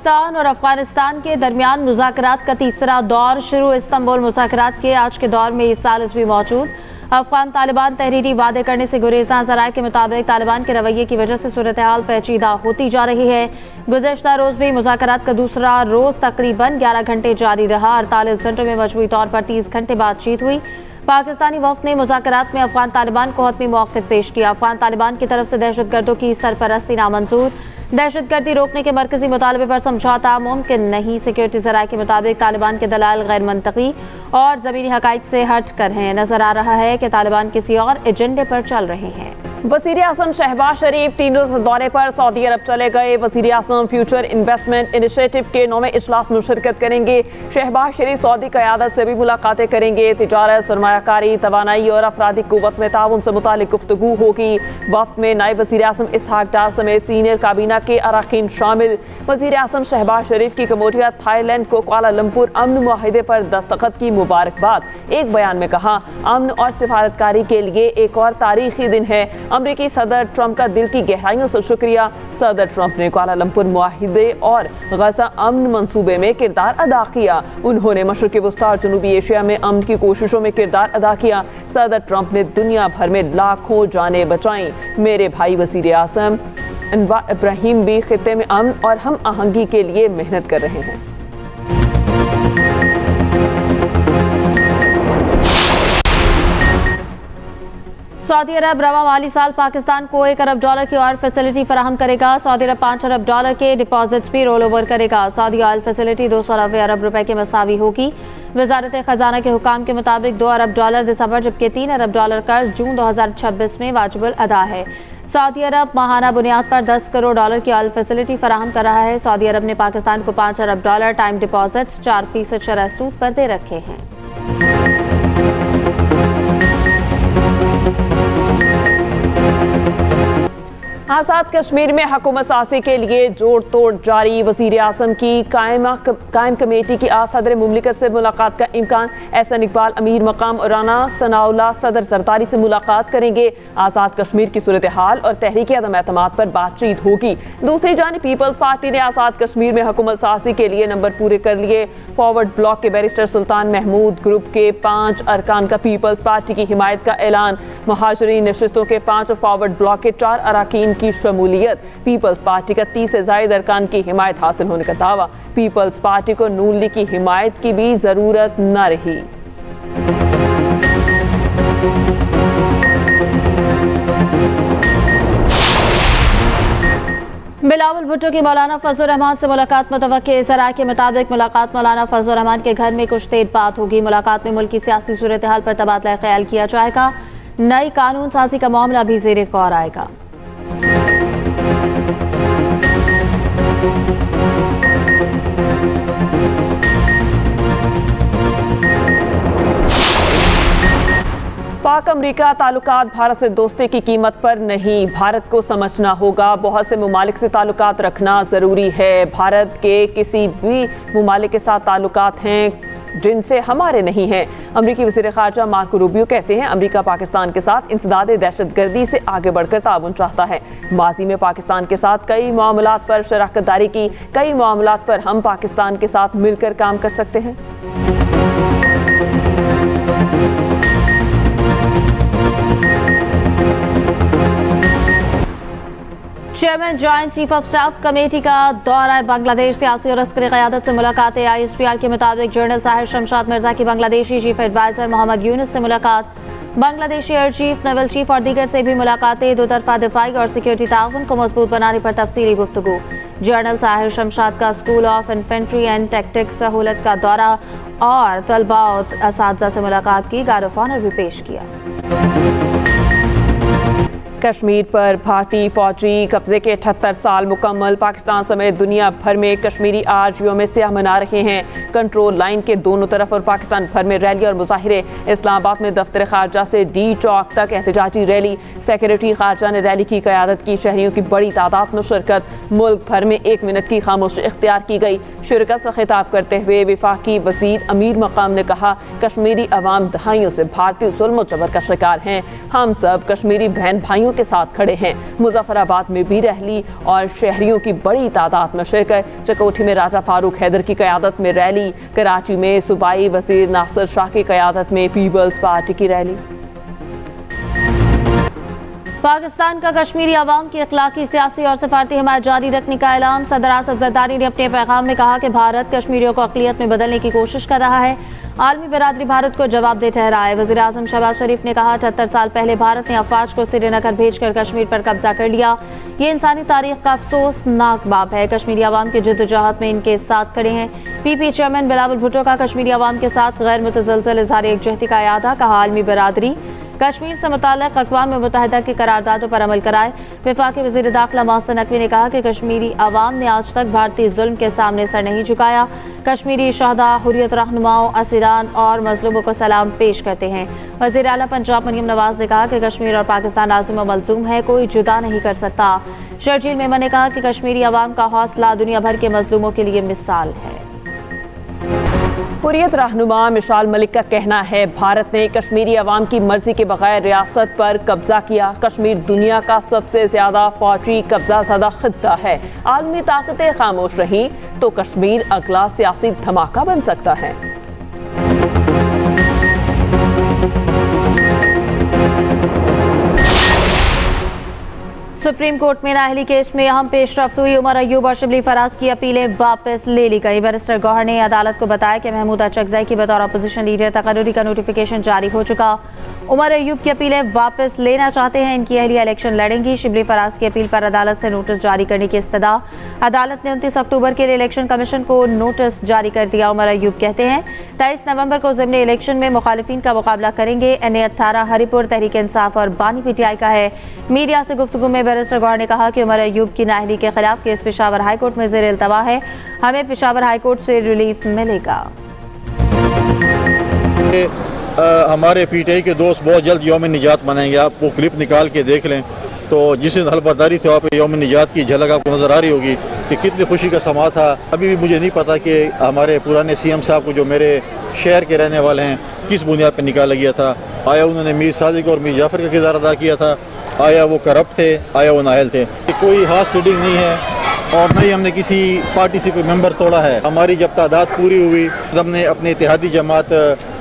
पाकिस्तान और अफगानिस्तान के दरमियान मुज़ाकरात का तीसरा दौर शुरू। इस्तांबुल मुज़ाकरात के आज के दौर में इस साल भी मौजूद। अफगान तालिबान तहरीरी वादे करने से गुरेज़ां। ज़राए के मुताबिक तालिबान के रवैये की वजह से सूरत हाल पेचीदा होती जा रही है। गुज़श्ता रोज़ भी मुज़ाकरात का दूसरा रोज़ तकरीबन 11 घंटे जारी रहा। 48 घंटों में मजमूई तौर पर 30 घंटे बातचीत हुई। पाकिस्तानी वफ़द ने मुज़ाकरात में अफगान तालिबान को हतमी मौक़िफ़ पेश किया। अफगान तालिबान की तरफ से दहशतगर्दों की सरपरस्ती नामंजूर। दहशतगर्दी रोकने के मरकजी मुतालबे पर समझौता मुमकिन नहीं। सिक्योरिटी ज़राए के मुताबिक तालिबान के दलाइल गैर मंतकी और ज़मीनी हक़ाइक़ से हट कर हैं। नजर आ रहा है कि तालिबान किसी और एजेंडे पर चल रहे हैं। वज़ीर आज़म शहबाज शरीफ 3 रोज़ दौरे पर सऊदी अरब चले गए। वज़ीर आज़म फ्यूचर इन्वेस्टमेंट इनिशिएटिव के 9वें इजलास में शिरकत करेंगे। शहबाज शरीफ सऊदी क़यादत से भी मुलाकातें करेंगे। तिजारत, सरमायाकारी, तवानाई और अफरादी क़ुव्वत में ताउन से मुतालिक गुफ्तगू होगी। वफ़द में नायब वज़ीर आज़म इसहाक डार समेत सीनियर काबीना के अरकान शामिल। वज़ीर आज़म शहबाज शरीफ की कम्बोडिया थाईलैंड को कुआलालंपुर अमन मुआहिदे पर दस्तखत की मुबारकबाद। एक बयान में कहा, अमन और सिफारतकारी के लिए एक और तारीखी दिन है। अमरीकी सदर ट्रंप का दिल की गहराइयों से शुक्रिया। सदर ट्रंप ने कुआलालंपुर मुआहिदे और गजा अमन मंसूबे में किरदार अदा किया। उन्होंने मशरिक़ी वस्ता और जनूबी एशिया में अमन की कोशिशों में किरदार अदा किया। सदर ट्रंप ने दुनिया भर में लाखों जानें बचाई। मेरे भाई वज़ीर आज़म अनवर इब्राहिम भी खित्ते में अमन और हम आहंगी के लिए मेहनत कर रहे हैं। सऊदी अरब रवा माली साल पाकिस्तान को $1 अरब की ऑयल फैसिलिटी फराहम करेगा। सऊदी अरब $5 अरब के डिपॉजिट्स भी रोल ओवर करेगा। सऊदी ऑयल फैसिलिटी 290 अरब रुपए के मसावी होगी। वजारत खजाना के हुकाम के मुताबिक $2 अरब दिसंबर जबकि $3 अरब कर्ज जून 2026 में वाजिबुल अदा है। सऊदी अरब माहाना बुनियाद पर $10 करोड़ की ऑयल फैसिलिटी फराहम कर रहा है। सऊदी अरब ने पाकिस्तान को $5 अरब टाइम डिपॉजिट्स 4% शरह सूद पर दे रखे हैं। आज़ाद कश्मीर में हुकूमत साज़ी के लिए जोड़ तोड़ जारी। वज़ीर आज़म की कायम कमेटी की आज सदर मुमलिकत से मुलाकात का इम्कान। एहसन इकबाल अमीर मकाम राना सनाउल्लाह सदर जरदारी से मुलाकात करेंगे। आज़ाद कश्मीर की सूरत हाल और तहरीक अदम एतमाद पर बातचीत होगी। दूसरी जानिब पीपल्स पार्टी ने आज़ाद कश्मीर में हुकूमत साज़ी के लिए नंबर पूरे कर लिए। फॉरवर्ड ब्लॉक के बैरिस्टर सुल्तान महमूद ग्रुप के 5 अरकान का पीपल्स पार्टी की हिमायत का ऐलान। महाजरीन नशिस्तों के 5 और फॉरवर्ड ब्लॉक के 4 अरकान की शमूलियत। पीपल्स पार्टी का 30 से ज़ायद अरकान की हिमायत हासिल होने का दावा। पीपल्स पार्टी को नून लीग की हिमायत की भी जरूरत न रही। बिलावल भुट्टो की मौलाना फजलुर रहमान से मुलाकात मुतवक्के। ज़राए के मुताबिक मुलाकात मौलाना फजलुर रहमान के घर में कुछ देर बात होगी। मुलाकात में मुल्क की सियासी सूरत हाल पर तबादला ख्याल किया जाएगा। नई कानून साजी का मामला भी ज़ेरे गौर आएगा। पाक अमरीका ताल्लुकात भारत से दोस्ती की कीमत पर नहीं, भारत को समझना होगा। बहुत से मुमालिक से ताल्लुकात रखना ज़रूरी है। भारत के किसी भी मुमालिक के साथ ताल्लुकात हैं जिनसे हमारे नहीं हैं। अमरीकी वज़ीर ख़ारजा मार्को रूबियो कहते हैं, अमरीका पाकिस्तान के साथ इंसदाद दहशतगर्दी से आगे बढ़कर ताउन चाहता है। माजी में पाकिस्तान के साथ कई मामलात पर शराकत दारी की। कई मामलात पर हम पाकिस्तान के साथ मिलकर काम कर सकते हैं। Chairman joint chief of staff committee का दौरा बांग्लादेश। सियासी और अस्करी क़यादत से मुलाकातें। ISPR के मुताबिक जनरल साहिर शमशाद मिर्जा की बांग्लादेशी चीफ एडवाइजर मोहम्मद यूनुस से मुलाकात। Bangladeshi air chief, naval chief और दीगर से भी मुलाकातें। दो तरफा दिफाई और सिक्योरिटी ताउन को मजबूत बनाने पर तफसीली गुफ्तगू। जनरल साहिर शमशाद का school of infantry and tactics सहूलत का दौरा और तलबा और असातिज़ा से मुलाकात की। गार्ड ऑफ ऑनर भी पेश किया। कश्मीर पर भारतीय फौजी कब्जे के 78 साल मुकम्मल। पाकिस्तान समेत दुनिया भर में कश्मीरी आज यौम सियाह मना रहे हैं। कंट्रोल लाइन के दोनों तरफ और पाकिस्तान भर में रैली और मुजाहिरे। इस्लामाबाद में दफ्तर खारजा से डी चौक तक एहतजाजी रैली। सेक्रेटरी खारजा ने रैली की क़यादत की। शहरियों की बड़ी तादाद में शिरकत। मुल्क भर में 1 मिनट की खामोशी इख्तियार की गई। शिरकत से खिताब करते हुए वफाकी वज़ीर अमीर मकाम ने कहा, कश्मीरी अवाम दहाइयों से भारतीय जुल्म और जबर का शिकार हैं। हम सब कश्मीरी बहन भाइयों के साथ खड़े हैं। मुजफ्फराबाद में भी रैली और शहरियों की बड़ी तादाद में शिरकत। चकोठी में राजा फारूक हैदर की क़यादत में रैली। कराची में सूबाई वज़ीर नासिर शाह की क़यादत में पीपल्स पार्टी की रैली। पाकिस्तान का कश्मीरी अवाम की अखलाकी, सियासी और सफारती हिमायत जारी रखने का ऐलान। सदर आसिफ जरदारी ने अपने पैगाम में कहा कि भारत कश्मीरियों को अक़लियत में बदलने की कोशिश कर रहा है। आलमी बरादरी भारत को जवाबदेह ठहरा है। वज़ीर आज़म शहबाज शरीफ ने कहा 78 साल पहले भारत ने अफवाज को श्रीनगर भेजकर कश्मीर पर कब्जा कर लिया। ये इंसानी तारीख का अफसोसनाक बाब है। कश्मीरी अवाम की जिद्दोजहद में इनके साथ खड़े हैं। पीपी चेयरमैन बिलावल भुट्टो का कश्मीरी अवाम के साथ गैर मुतज़लज़ल इज़हार एकजहती का इरादा। कहा आलमी बरादरी कश्मीर से मुताल्लिक़ अक़वाम मुत्तहिदा की करारदादों पर अमल कराए। वफाकी वज़ीर दाखिला मोहसिन नकवी ने कहा कि कश्मीरी अवाम ने आज तक भारतीय जुल्म के सामने सर नहीं झुकाया। कश्मीरी शहदा, हुर्रियत रहनुमाओं, असीरान और मज़लूमों को सलाम पेश करते हैं। वज़ीर आला पंजाब मरियम नवाज ने कहा कि कश्मीर और पाकिस्तान लाज़िम व मलज़ूम है, कोई जुदा नहीं कर सकता। शर्जील मेमन ने कहा कि कश्मीरी अवाम का हौसला दुनिया भर के मज़लूमों के लिए मिसाल है। हुर्रियत रहनुमा मिसाल मलिक का कहना है भारत ने कश्मीरी अवाम की मर्जी के बगैर रियासत पर कब्जा किया। कश्मीर दुनिया का सबसे ज्यादा फौजी कब्जा ज़दा खित्ता है। आलमी ताकतें खामोश रहीं तो कश्मीर अगला सियासी धमाका बन सकता है। सुप्रीम कोर्ट में नाअहली केस में अहम पेशरफ्त हुई। उमर अयूब और शिबली फराज की अपीलें वापस ले ली गई। बैरिस्टर गौहर ने अदालत को बताया कि महमूद अचकज़ई की बतौर अपोजिशन लीडर तकर्रुरी का नोटिफिकेशन जारी हो चुका। उमर अयूब की अपीलें वापस लेना चाहते हैं। इनकी अहलिया इलेक्शन लड़ेंगी। शिबली फराज की अपील पर अदालत से नोटिस जारी करने की इस्तदा। अदालत ने 29 अक्टूबर के लिए इलेक्शन कमीशन को नोटिस जारी कर दिया। उमर अयूब कहते हैं 23 नवंबर को ज़िमनी इलेक्शन में मुखालिफिन का मुकाबला करेंगे। NA-18 हरिपुर तहरीक इंसाफ और बानी PTI का है। मीडिया से गुफ्तगू में बैरिस्टर गौहर ने कहा कि उमर अयूब की नाअहली के खिलाफ केस पेशावर हाईकोर्ट में ज़ेर इल्तवा है। हमें पेशावर हाईकोर्ट से रिलीफ मिलेगा। हमारे PTI के दोस्त बहुत जल्द यौम निजात मनाएंगे। आप वो क्लिप निकाल के देख लें तो जिस दिन हलबर्दारी से वहाँ पे यौम निजात की झलक आपको नजर आ रही होगी कि कितनी खुशी का समा था। अभी भी मुझे नहीं पता कि हमारे पुराने CM साहब को, जो मेरे शहर के रहने वाले हैं, किस बुनियाद पर निकाला गया था। आया उन्होंने मीर सादिक और मीर जाफर का किरदार अदा किया था, आया वो करप्ट थे, आया वो नाअहल थे। कोई हाथ सीडिंग नहीं है और न ही हमने किसी पार्टी से कोई मेंबर तोड़ा है। हमारी जब तादाद पूरी हुई हमने अपने इत्तेहादी जमात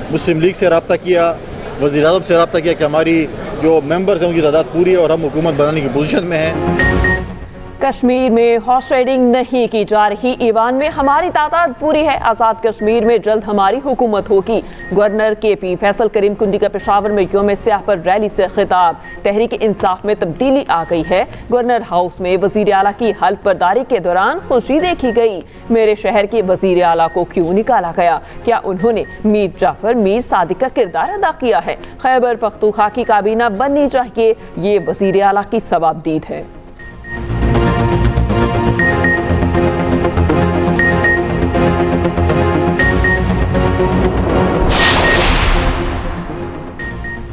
मुस्लिम लीग से रब्ता किया, वज़ीर आज़म से रब्ता किया कि हमारी जो मेंबर्स हैं उनकी तादाद पूरी है और हम हुकूमत बनाने की पोजीशन में हैं। कश्मीर में हॉर्स राइडिंग नहीं की जा रही। ईवान में हमारी तादाद पूरी है। आज़ाद कश्मीर में जल्द हमारी हुकूमत होगी। गवर्नर KP फैसल करीम कुंडी का पेशावर में यौम स्याह पर रैली से खिताब। तहरीक इंसाफ में तब्दीली आ गई है। गवर्नर हाउस में वज़ीर आला की हल्फ बर्दारी के दौरान खुशी देखी गई। मेरे शहर के वज़ीर आला को क्यों निकाला गया? क्या उन्होंने मीर जाफर, मीर सादिक का किरदार अदा किया है? खैबर पख्तूनख्वा की काबीना बननी चाहिए। ये वज़ीर आला की सवाबदीद है।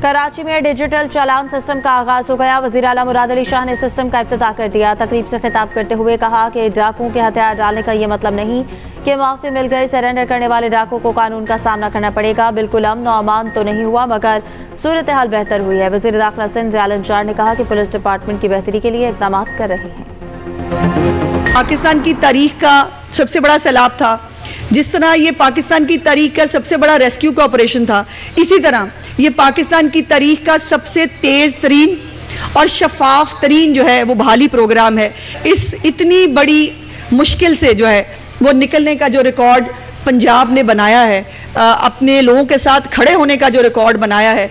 कराची में डिजिटल चालान सिस्टम का आगाज हो गया। वज़ीर आला मुराद अली शाह ने सिस्टम का इफ्तिताह कर दिया। तकरीब से खिताब करते हुए कहा कि डाकुओं के हथियार डालने का ये मतलब नहीं कि माफी मिल गई। सरेंडर करने वाले डाकुओं को कानून का सामना करना पड़ेगा। बिल्कुल अमन और अमान तो नहीं हुआ मगर सूरत हाल बेहतर हुई है। वज़ीर दाखिला सिंध ज़ियाल चार ने कहा कि पुलिस डिपार्टमेंट की बेहतरी के लिए इक़दाम कर रहे हैं। पाकिस्तान की तारीख का सबसे बड़ा सैलाब था। जिस तरह ये पाकिस्तान की तारीख का सबसे बड़ा रेस्क्यू का ऑपरेशन था, इसी तरह ये पाकिस्तान की तारीख का सबसे तेज तरीन और शफाफ तरीन जो है वो बहाली प्रोग्राम है। इस इतनी बड़ी मुश्किल से जो है वो निकलने का जो रिकॉर्ड पंजाब ने बनाया है, अपने लोगों के साथ खड़े होने का जो रिकॉर्ड बनाया है,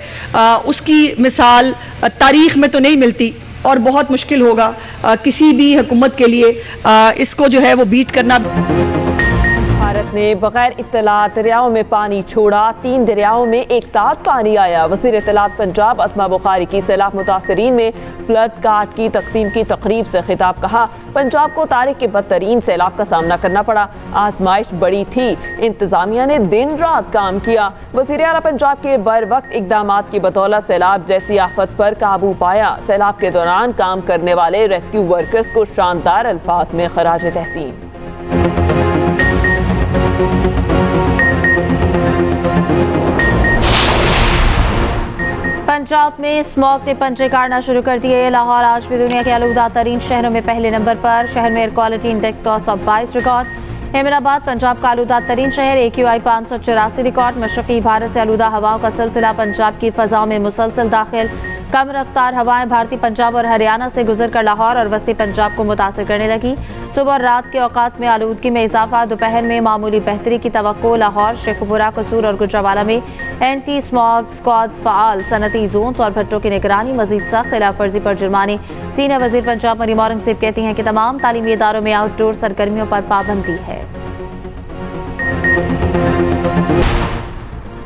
उसकी मिसाल तारीख में तो नहीं मिलती और बहुत मुश्किल होगा किसी भी हुकूमत के लिए इसको जो है वो बीट करना। भारत ने बगैर इत्तलात दरियाओं में पानी छोड़ा। 3 दरियाओं में एक साथ पानी आया। वज़ीर इत्तलात पंजाब अस्मा बुखारी की सैलाब मुतासरीन में फ्लड कार्ड की तकसीम की तकरीब से खिताब। कहा पंजाब को तारीख के बदतरीन सैलाब का सामना करना पड़ा। आजमाइश बड़ी थी, इंतजामिया ने दिन रात काम किया। वज़ीर आला पंजाब के बर वक्त इकदाम की बदौलत सैलाब जैसी आफत पर काबू पाया। सैलाब के दौरान काम करने वाले रेस्क्यू वर्कर्स को शानदार अल्फाज में खराज तहसीन। पंजाब में स्मॉग ने पंजे काटना शुरू कर दिए। लाहौर आज भी दुनिया के आलूदा तरीन शहरों में पहले नंबर पर। शहर में air quality index 222 record. Ahmedabad Punjab का आलूदा तरीन शहर, AQI 584 रिकॉर्ड। मशरकी भारत से आलूदा हवाओं का सिलसिला पंजाब की फजाओं में मुसलसल दाखिल। कम रफ्तार हवाएं भारतीय पंजाब और हरियाणा से गुजरकर लाहौर और वस्ती पंजाब को मुतासिर करने लगी। सुबह और रात के औकात में आलूदगी में इजाफा। दोपहर में मामूली बेहतरी की तवक्को। लाहौर, शेखपुरा, कसूर और गुजरावाला में एंटी स्मॉग स्क्वाड्स फाल। सनती जोन्स और भट्टों की निगरानी। मजीद सख्त खिलाफ वर्जी पर जुर्माने। सीनियर वजीर पंजाब मरीम औरंगजेब कहती हैं कि तमाम तालीमी इदारों में आउटडोर सरगर्मियों पर पाबंदी है।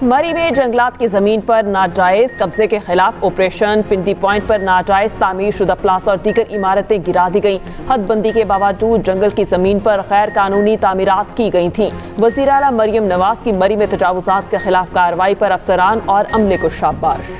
मरी में जंगलात की जमीन पर नाजायज कब्जे के खिलाफ ऑपरेशन। पिंडी पॉइंट पर नाजायज तामीर शुदा प्लाजा और दीगर इमारतें गिरा दी गईं। हदबंदी के बावजूद जंगल की जमीन पर गैर कानूनी तामीरात की गई थीं। वज़ीर आला मरियम नवाज की मरी में तजावुजात के खिलाफ कार्रवाई पर अफसरान और अमले को शाबाश।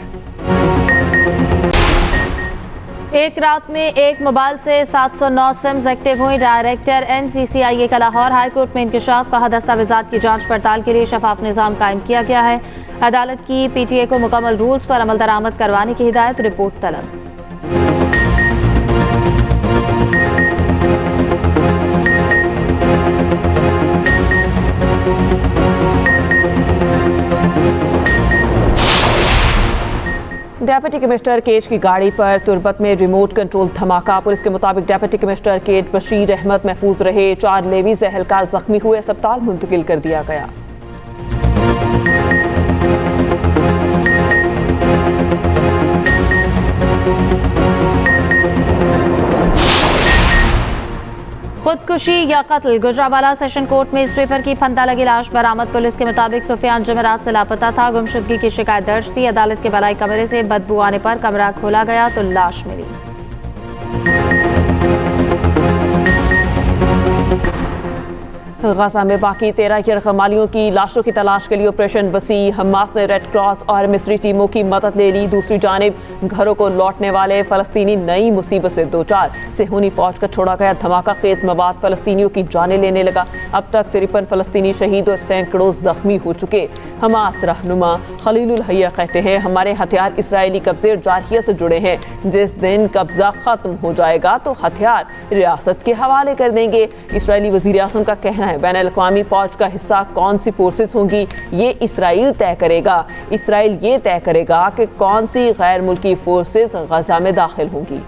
एक रात में एक मोबाइल से 709 सिम्स एक्टिव हुई। डायरेक्टर NCCIA का लाहौर हाईकोर्ट में इंकशाफ। कहा दस्तावेजात की जांच पड़ताल के लिए शफाफ निज़ाम कायम किया गया है। अदालत की PTA को मुकम्मल रूल्स पर अमल दरामद करवाने की हिदायत। रिपोर्ट तलब। डेप्यूटी कमिश्नर केज की गाड़ी पर तुरबत में रिमोट कंट्रोल धमाका। पुलिस के मुताबिक डेप्यूटी कमिश्नर केज बशीर अहमद महफूज रहे। 4 नेवी से एहलकार जख्मी हुए, अस्पताल मुंतकिल कर दिया गया। खुदकुशी या कत्ल। गुजरावाला सेशन कोर्ट में स्वीपर की फंदा लगी लाश बरामद। पुलिस के मुताबिक सुफियान जुमेरात से लापता था। गुमशुदगी की शिकायत दर्ज थी। अदालत के बलाई कमरे से बदबू आने पर कमरा खोला गया तो लाश मिली। गजा में बाकी 13 यरगमालियों की लाशों की तलाश के लिए ऑपरेशन वसी। हमास ने रेड क्रॉस और मिस्री टीमों की मदद ले ली। दूसरी जानिब घरों को लौटने वाले फलस्तीनी नई मुसीबत से दो चार। सेहूनी फौज का छोड़ा गया धमाका खेज मवाद फलस्तीनियों की जानें लेने लगा। अब तक 53 फलस्तीनी शहीद और सैकड़ों जख्मी हो चुके। हमास रहनुमा खलीलुल हया कहते हैं हमारे हथियार इसराइली कब्जे और जारहिया से जुड़े हैं। जिस दिन कब्जा खत्म हो जाएगा तो हथियार रियासत के हवाले कर देंगे। इसराइली वजीर आज़म का कहना है बैनुल-अक़वामी फौज का हिस्सा कौन सी फोर्सेस होंगी ये इसराइल तय करेगा। इसराइल ये तय करेगा कि कौन सी गैर मुल्की फोर्सेस गजा में दाखिल होंगी।